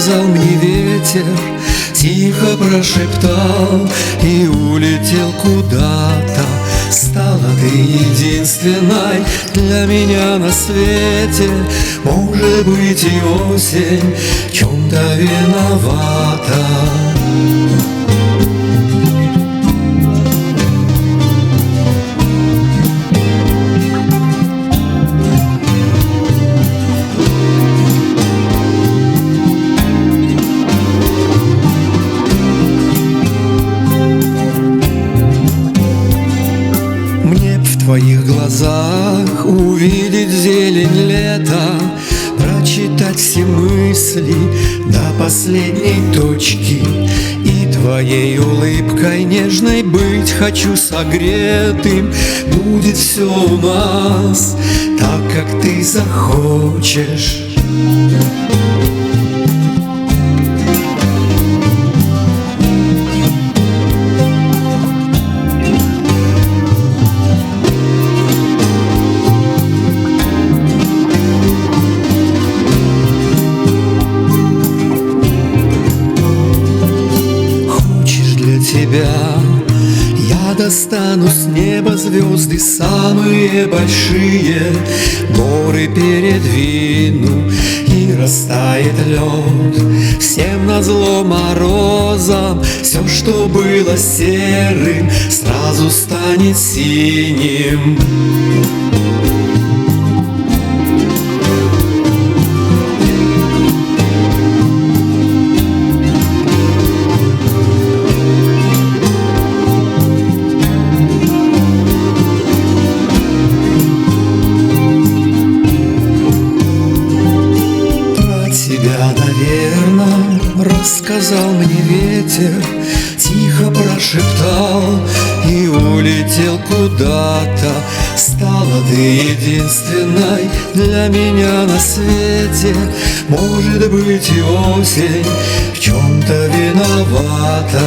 рассказал мне ветер, тихо прошептал и улетел куда-то. Стала ты единственной для меня на свете. Может быть, и осень в чем-то виновата. В твоих глазах увидеть зелень лета, прочитать все мысли до последней точки. И твоей улыбкой нежной быть хочу согретым. Будет все у нас так, как ты захочешь. Я достану с неба звезды самые большие, горы передвину, и растает лед. Всем назло морозам все, что было серым, сразу станет синим. Тебя, наверно, рассказал мне ветер, тихо прошептал и улетел куда-то. Стала ты единственной для меня на свете. Может быть, и осень в чем-то виновата.